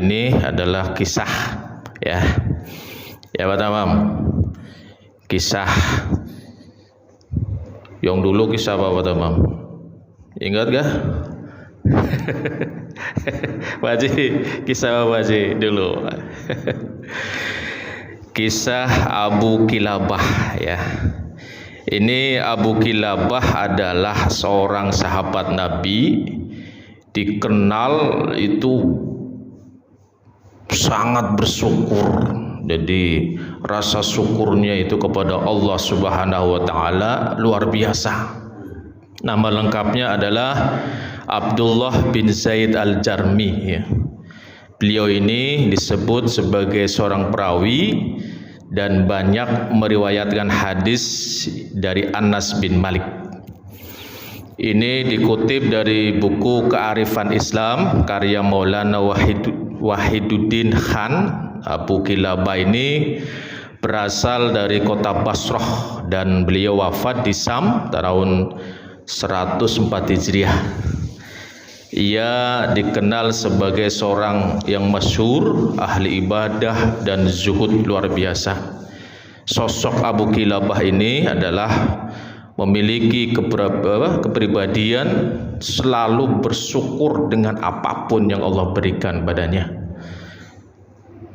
ini adalah kisah ya. Ya Pak Tamam. Kisah yang dulu kisah apa Pak Tamam? Ingat gak? Pak Haji, kisah apa Pak Haji dulu? Kisah Abu Kilabah ya. Ini Abu Kilabah adalah seorang sahabat Nabi, dikenal itu sangat bersyukur. Jadi rasa syukurnya itu kepada Allah Subhanahu wa taala luar biasa. Nama lengkapnya adalah Abdullah bin Zaid Al-Jarmi ya. Beliau ini disebut sebagai seorang perawi dan banyak meriwayatkan hadis dari Anas bin Malik. Ini dikutip dari buku Kearifan Islam karya Maulana Wahiduddin Khan. Abu Kilabah ini berasal dari kota Basrah dan beliau wafat di Sam tahun 104 Hijriah. Ia dikenal sebagai seorang yang masyhur, ahli ibadah dan zuhud luar biasa. Sosok Abu Kilabah ini adalah memiliki kepribadian selalu bersyukur dengan apapun yang Allah berikan padanya.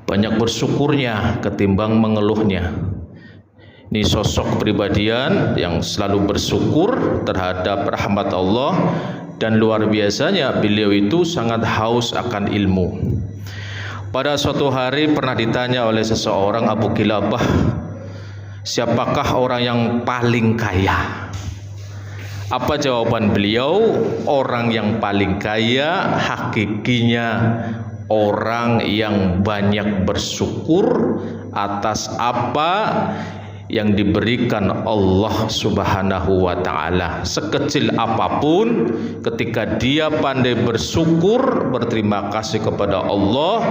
Banyak bersyukurnya ketimbang mengeluhnya. Ini sosok kepribadian yang selalu bersyukur terhadap rahmat Allah, dan luar biasanya beliau itu sangat haus akan ilmu. Pada suatu hari pernah ditanya oleh seseorang, Abu Kilabah, siapakah orang yang paling kaya? Apa jawaban beliau? Orang yang paling kaya hakikinya orang yang banyak bersyukur atas apa yang diberikan Allah Subhanahu wa taala. Sekecil apapun, ketika dia pandai bersyukur, berterima kasih kepada Allah,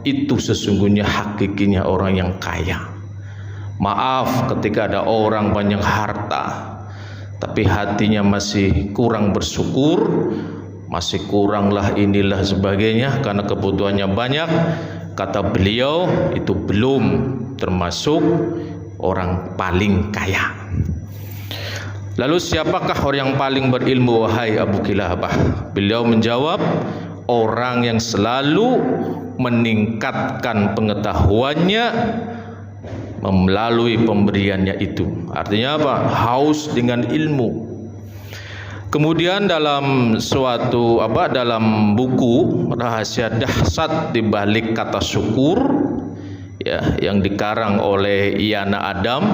itu sesungguhnya hakikinya orang yang kaya. Maaf ketika ada orang banyak harta tapi hatinya masih kurang bersyukur, masih kuranglah inilah sebagainya karena kebutuhannya banyak, kata beliau itu belum termasuk orang paling kaya. Lalu siapakah orang yang paling berilmu wahai Abu Kilabah? Beliau menjawab, orang yang selalu meningkatkan pengetahuannya melalui pemberiannya itu. Artinya apa? Haus dengan ilmu. Kemudian dalam dalam buku Rahasia Dahsyat di Balik Kata Syukur ya, yang dikarang oleh Iyana Adam,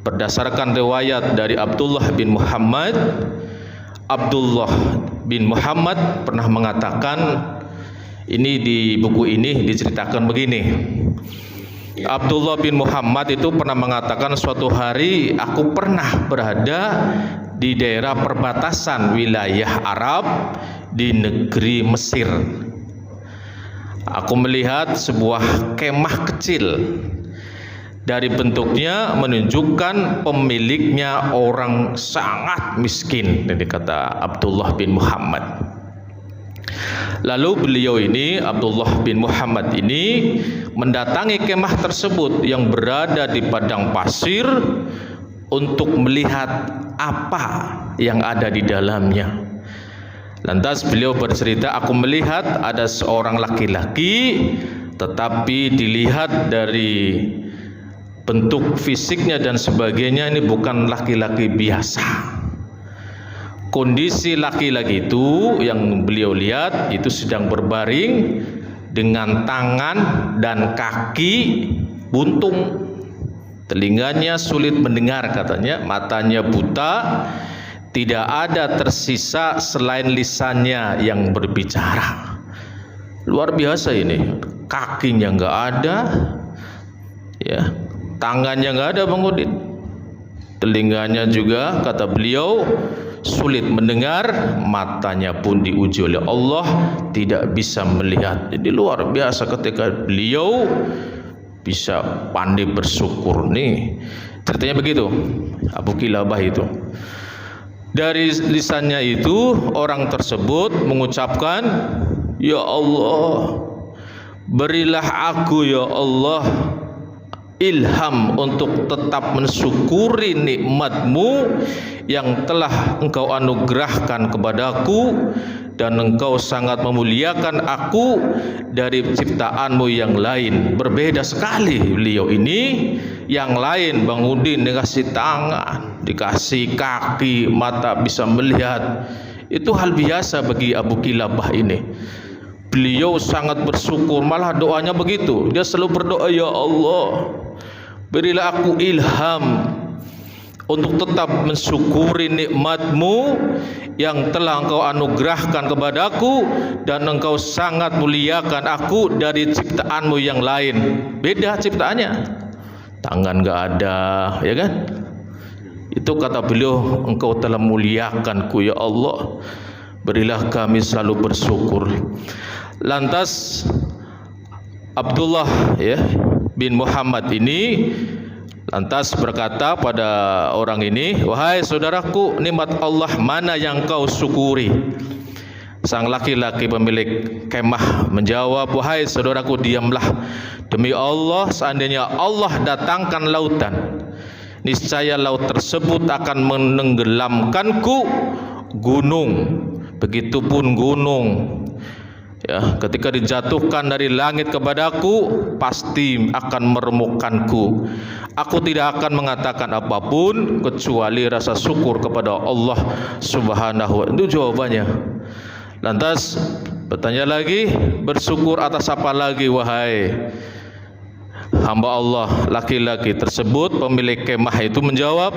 berdasarkan riwayat dari Abdullah bin Muhammad. Abdullah bin Muhammad pernah mengatakan, ini di buku ini diceritakan begini. Abdullah bin Muhammad itu pernah mengatakan, suatu hari aku pernah berada di daerah perbatasan wilayah Arab di negeri Mesir. Aku melihat sebuah kemah kecil, dari bentuknya menunjukkan pemiliknya orang sangat miskin. Ini kata Abdullah bin Muhammad. Lalu beliau ini, Abdullah bin Muhammad ini, mendatangi kemah tersebut yang berada di padang pasir untuk melihat apa yang ada di dalamnya. Lantas beliau bercerita, aku melihat ada seorang laki-laki, tetapi dilihat dari bentuk fisiknya dan sebagainya, ini bukan laki-laki biasa. Kondisi laki-laki itu yang beliau lihat itu sedang berbaring dengan tangan dan kaki buntung. Telinganya sulit mendengar katanya, matanya buta, tidak ada tersisa selain lisannya yang berbicara. Luar biasa ini, kakinya nggak ada, ya, tangannya nggak ada Bang Udin, telinganya juga kata beliau sulit mendengar, matanya pun diuji oleh Allah tidak bisa melihat. Jadi luar biasa ketika beliau bisa pandai bersyukur. Nih ceritanya begitu Abu Kilabah itu. Dari lisannya itu orang tersebut mengucapkan, ya Allah, berilah aku ya Allah ilham untuk tetap mensyukuri nikmat-Mu yang telah Engkau anugerahkan kepadaku, dan Engkau sangat memuliakan aku dari ciptaan-Mu yang lain. Berbeda sekali beliau ini. Yang lain Bang Udin dikasih tangan, dikasih kaki, mata bisa melihat. Itu hal biasa bagi Abu Kilabah ini. Beliau sangat bersyukur, malah doanya begitu. Dia selalu berdoa, ya Allah, berilah aku ilham untuk tetap mensyukuri nikmat-Mu yang telah Engkau anugerahkan kepadaku, dan Engkau sangat muliakan aku dari ciptaan-Mu yang lain. Beda ciptaannya, tangan gak ada, ya kan? Itu kata beliau, Engkau telah muliakanku ya Allah, berilah kami selalu bersyukur. Lantas Abdullah bin Muhammad ini lantas berkata pada orang ini, wahai saudaraku, nikmat Allah mana yang kau syukuri? Sang laki-laki pemilik kemah menjawab, wahai saudaraku, diamlah. Demi Allah, seandainya Allah datangkan lautan, niscaya laut tersebut akan menenggelamkanku gunung. Begitupun gunung, ya, ketika dijatuhkan dari langit kepadaku, pasti akan meremukkanku. Aku tidak akan mengatakan apapun kecuali rasa syukur kepada Allah Subhanahu wa ta'ala. Itu jawabannya. Lantas bertanya lagi, bersyukur atas apa lagi wahai hamba Allah? Laki-laki tersebut pemilik kemah itu menjawab,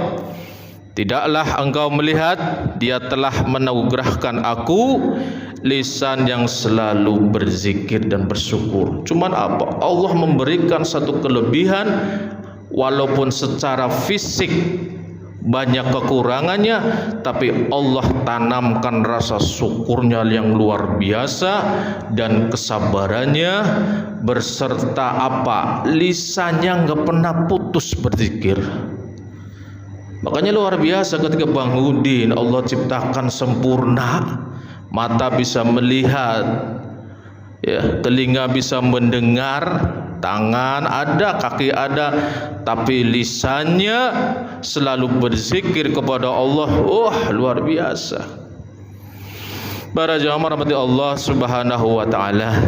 tidaklah engkau melihat Dia telah menugerahkan aku lisan yang selalu berzikir dan bersyukur. Cuman apa? Allah memberikan satu kelebihan, walaupun secara fisik banyak kekurangannya, tapi Allah tanamkan rasa syukurnya yang luar biasa dan kesabarannya, berserta apa? Lisannya nggak pernah putus berzikir. Makanya luar biasa ketika Bang Udin Allah ciptakan sempurna, mata bisa melihat, ya, telinga bisa mendengar, tangan ada, kaki ada, tapi lisannya selalu berzikir kepada Allah. Luar biasa. Para jamaah rahmati Allah Subhanahu wa ta'ala.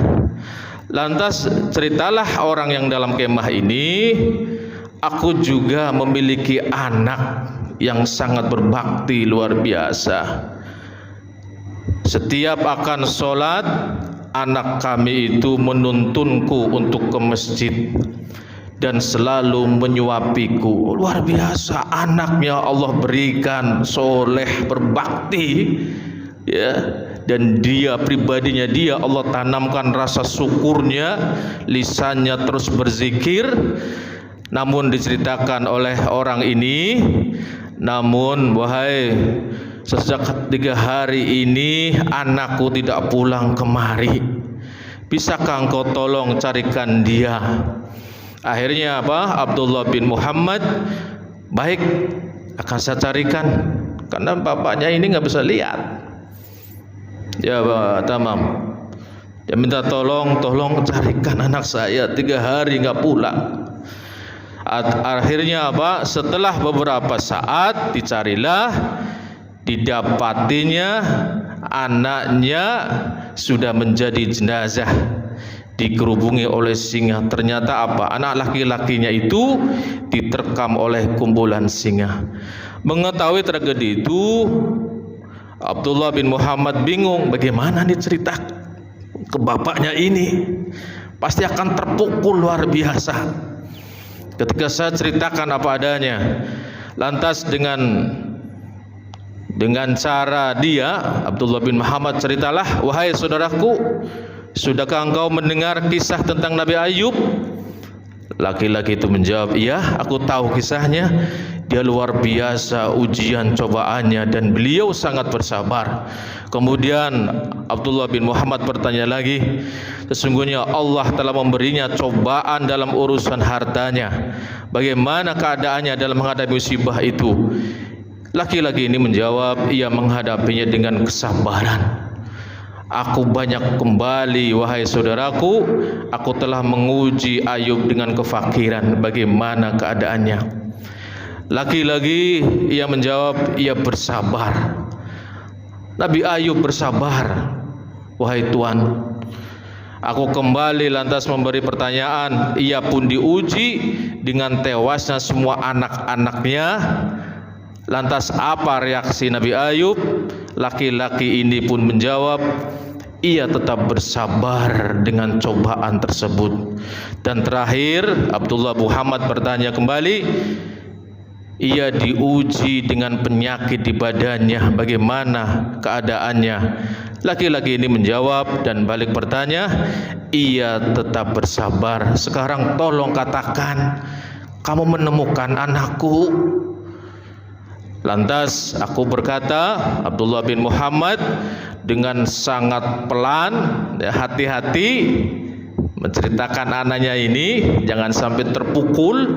Lantas ceritalah orang yang dalam kemah ini, aku juga memiliki anak yang sangat berbakti luar biasa. Setiap akan sholat, anak kami itu menuntunku untuk ke masjid dan selalu menyuapiku. Luar biasa, anaknya Allah berikan soleh, berbakti, ya, dan dia pribadinya dia Allah tanamkan rasa syukurnya, lisannya terus berzikir. Namun diceritakan oleh orang ini, namun wahai, sejak 3 hari ini anakku tidak pulang kemari, bisakah engkau tolong carikan dia? Akhirnya apa? Abdullah bin Muhammad, baik, akan saya carikan, karena bapaknya ini nggak bisa lihat. Ya Pak Tamam, dia minta tolong carikan anak saya, 3 hari nggak pulang. Akhirnya apa? Setelah beberapa saat dicarilah, didapatinya anaknya sudah menjadi jenazah, dikerubungi oleh singa. Ternyata apa? Anak laki-lakinya itu diterkam oleh kumpulan singa. Mengetahui tragedi itu, Abdullah bin Muhammad bingung, bagaimana nih cerita ke bapaknya ini? Pasti akan terpukul luar biasa ketika saya ceritakan apa adanya. Lantas dengan cara dia, Abdullah bin Muhammad ceritalah, wahai saudaraku, sudahkah engkau mendengar kisah tentang Nabi Ayub? Laki-laki itu menjawab, iya, aku tahu kisahnya. Dia luar biasa ujian cobaannya dan beliau sangat bersabar. Kemudian Abdullah bin Muhammad bertanya lagi, sesungguhnya Allah telah memberinya cobaan dalam urusan hartanya. Bagaimana keadaannya dalam menghadapi musibah itu? Laki-laki ini menjawab, ia menghadapinya dengan kesabaran. Aku banyak kembali, wahai saudaraku, aku telah menguji Ayub dengan kefakiran. Bagaimana keadaannya? Lagi-lagi ia menjawab, ia bersabar. Nabi Ayub bersabar. Wahai Tuhan, aku kembali lantas memberi pertanyaan. Ia pun diuji dengan tewasnya semua anak-anaknya. Lantas apa reaksi Nabi Ayub? Laki-laki ini pun menjawab, ia tetap bersabar dengan cobaan tersebut. Dan terakhir Abdullah Muhammad bertanya kembali, ia diuji dengan penyakit di badannya, bagaimana keadaannya? Laki-laki ini menjawab dan balik bertanya, ia tetap bersabar. Sekarang tolong katakan, kamu menemukan anakku? Lantas aku berkata, Abdullah bin Muhammad dengan sangat pelan, hati-hati menceritakan anaknya ini, jangan sampai terpukul.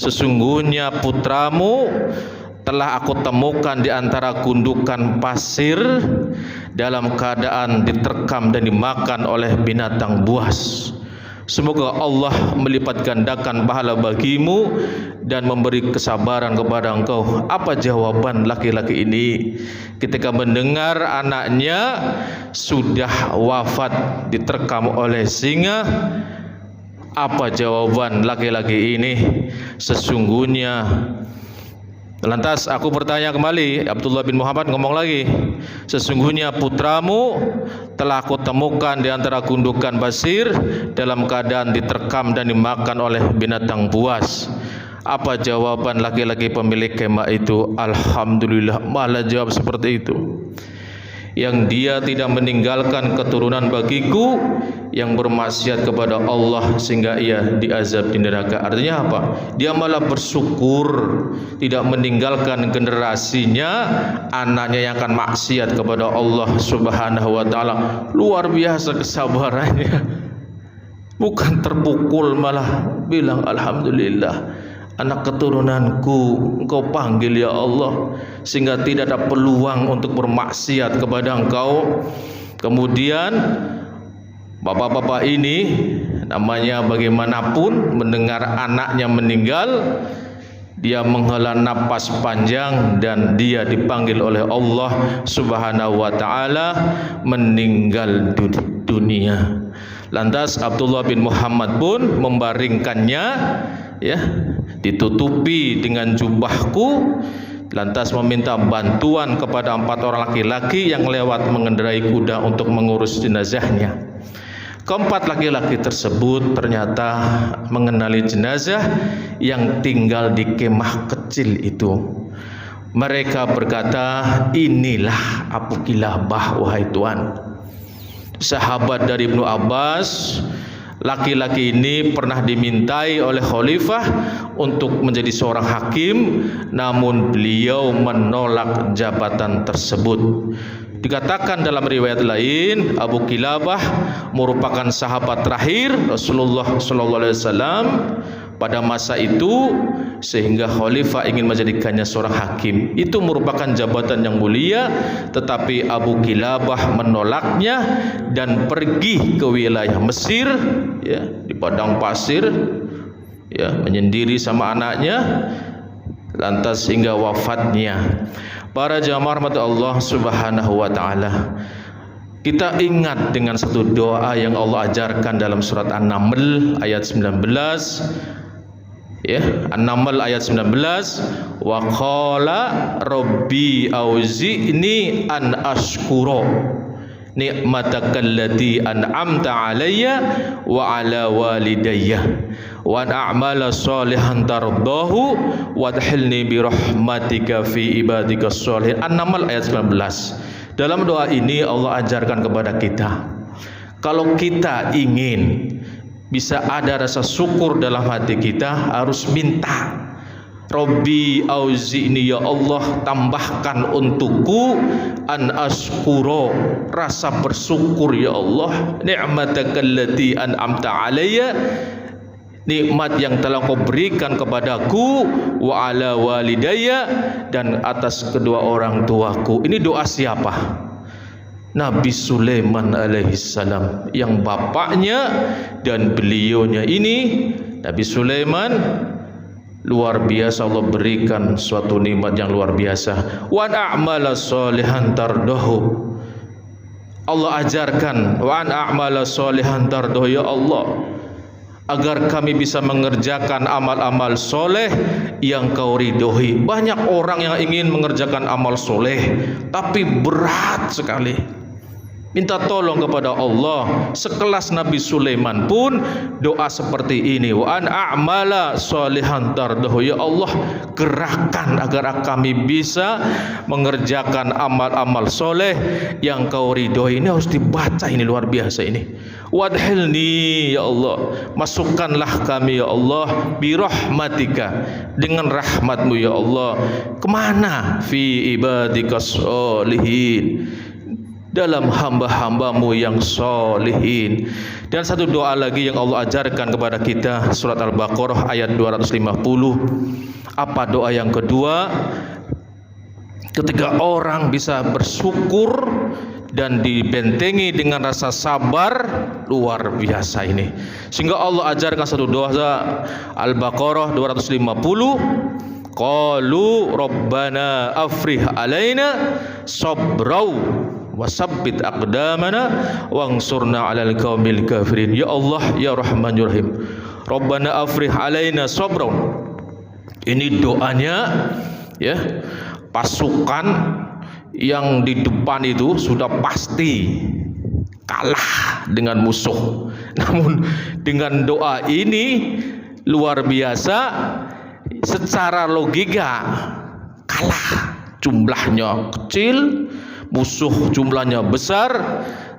Sesungguhnya putramu telah aku temukan di antara gundukan pasir dalam keadaan diterkam dan dimakan oleh binatang buas. Semoga Allah melipat gandakan pahala bagimu dan memberi kesabaran kepada engkau. Apa jawaban laki-laki ini ketika mendengar anaknya sudah wafat diterkam oleh singa? Apa jawaban laki-laki ini? Sesungguhnya, lantas aku bertanya kembali, Abdullah bin Muhammad ngomong lagi, sesungguhnya putramu telah aku temukan di antara gundukan pasir dalam keadaan diterkam dan dimakan oleh binatang buas. Apa jawaban laki-laki pemilik kemah itu? Alhamdulillah, malah jawab seperti itu. Yang dia tidak meninggalkan keturunan bagiku yang bermaksiat kepada Allah sehingga ia diazab di neraka. Artinya apa? Dia malah bersyukur tidak meninggalkan generasinya, anaknya yang akan maksiat kepada Allah Subhanahu wa taala. Luar biasa kesabarannya. Bukan terpukul, malah bilang alhamdulillah, anak keturunanku engkau panggil ya Allah sehingga tidak ada peluang untuk bermaksiat kepada engkau. Kemudian bapak-bapak ini namanya bagaimanapun mendengar anaknya meninggal, dia menghela napas panjang dan dia dipanggil oleh Allah Subhanahu wa taala meninggal dunia. Lantas Abdullah bin Muhammad pun membaringkannya, ya, ditutupi dengan jubahku, lantas meminta bantuan kepada 4 orang laki-laki yang lewat mengendarai kuda untuk mengurus jenazahnya. Keempat laki-laki tersebut ternyata mengenali jenazah yang tinggal di kemah kecil itu. Mereka berkata, inilah Abu Kilabah, wahai Tuhan. Sahabat dari Ibnu Abbas, laki-laki ini pernah dimintai oleh khalifah untuk menjadi seorang hakim, namun beliau menolak jabatan tersebut. Dikatakan dalam riwayat lain, Abu Kilabah merupakan sahabat terakhir Rasulullah SAW pada masa itu, sehingga khalifah ingin menjadikannya seorang hakim. Itu merupakan jabatan yang mulia, tetapi Abu Kilabah menolaknya dan pergi ke wilayah Mesir, ya, di padang pasir, ya, menyendiri sama anaknya, lantas hingga wafatnya. Para jamaah rahmat Allah Subhanahu wa taala, kita ingat dengan satu doa yang Allah ajarkan dalam surat An-Naml ayat 19, ya, An-Naml ayat 19, wa qala rabbi auzi'ni an ashkura ni'matakallati an'amta alayya wa ala walidayya wa a'mala salihan tardahu wadkhilni bi rahmatika fi ibadikas sholihin. An-Naml ayat 19. Dalam doa ini Allah ajarkan kepada kita, kalau kita ingin bisa ada rasa syukur dalam hati kita, harus minta. Rabbi auzi'ni, ya Allah tambahkan untukku an askuro, rasa bersyukur ya Allah, ni'matakallati an'amta alayya, nikmat yang telah kau berikan kepadaku, wa ala walidayya, dan atas kedua orang tuaku. Ini doa siapa? Nabi Sulaiman alaihissalam, yang bapaknya dan beliaunya ini, Nabi Sulaiman, luar biasa Allah berikan suatu nikmat yang luar biasa. Wa a'mala sholihan tardahu, Allah ajarkan wa an a'mala sholihan tardahu, ya Allah, agar kami bisa mengerjakan amal-amal soleh yang kau ridhoi. Banyak orang yang ingin mengerjakan amal soleh tapi berat sekali, minta tolong kepada Allah. Sekelas Nabi Sulaiman pun doa seperti ini, wa an a'mala sholihan tardahu, ya Allah, gerakkan agar kami bisa mengerjakan amal-amal soleh yang kau ridhoi. Ini harus dibaca, ini luar biasa ini. Wadhilni, ya Allah, masukkanlah kami ya Allah, birahmatika, dengan rahmatmu ya Allah, kemana? Fi ibadikas sholihin, dalam hamba-hambamu yang solihin. Dan satu doa lagi yang Allah ajarkan kepada kita, surat Al-Baqarah ayat 250. Apa doa yang kedua? Ketika orang bisa bersyukur dan dibentengi dengan rasa sabar, luar biasa ini. Sehingga Allah ajarkan satu doa, Al-Baqarah 250. Qalu rabbana afrih alaina sabrau wasabbit aqdamana wangsurna 'alal qaumil kafirin. Ya Allah, ya Rahman ya Rahim, Rabbana afrih alaina sabran. Ini doanya ya, pasukan yang di depan itu sudah pasti kalah dengan musuh. Namun dengan doa ini luar biasa, secara logika kalah, jumlahnya kecil, musuh jumlahnya besar,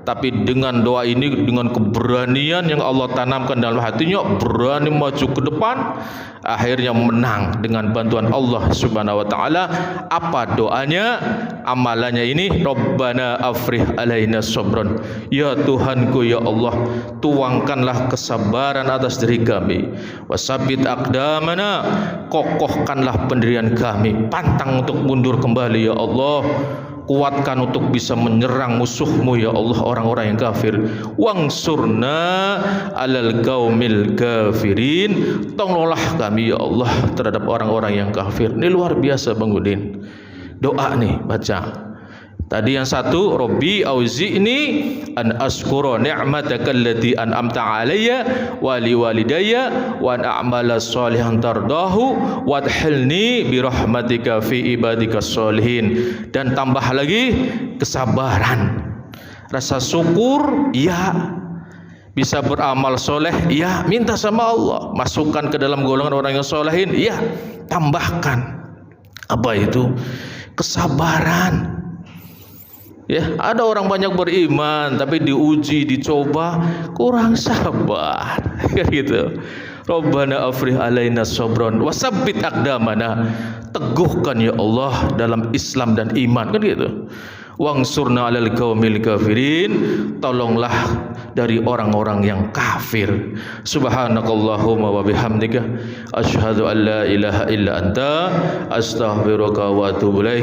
tapi dengan doa ini, dengan keberanian yang Allah tanamkan dalam hatinya, berani maju ke depan, akhirnya menang dengan bantuan Allah Subhanahu wa taala. Apa doanya? Amalannya ini, Rabbana afrih alaina sabran, ya Tuhanku ya Allah, tuangkanlah kesabaran atas diri kami, wasabbit aqdamana, kokohkanlah pendirian kami, pantang untuk mundur kembali ya Allah, kuatkan untuk bisa menyerang musuhmu ya Allah, orang-orang yang kafir. Wangsurna 'alal qaumil kafirin, tolonglah kami ya Allah terhadap orang-orang yang kafir. Ini luar biasa Bang Udin. Doa nih, baca. Tadi yang satu, Rabbi auzi'ni an askura ni'mataka allati an'amta 'alayya wa liwalidayya wa an a'mala sholihan tardahu wadkhilni bi rahmatika fi ibadikas sholihin. Dan tambah lagi kesabaran, rasa syukur, ya, bisa beramal soleh, ya, minta sama Allah masukkan ke dalam golongan orang yang solehin, ya, tambahkan apa itu? Kesabaran. Ya, ada orang banyak beriman tapi diuji, dicoba, kurang sabar. Gitu. Rabbana afrih alaina sabran wasabbit aqdamana, teguhkan ya Allah dalam Islam dan iman, kan gitu. Wangsurna 'alal qaumil kafirin, tolonglah dari orang-orang yang kafir. Subhanakallahumma wa bihamdika asyhadu an la ilaha illa anta astaghfiruka wa atubu ilaik.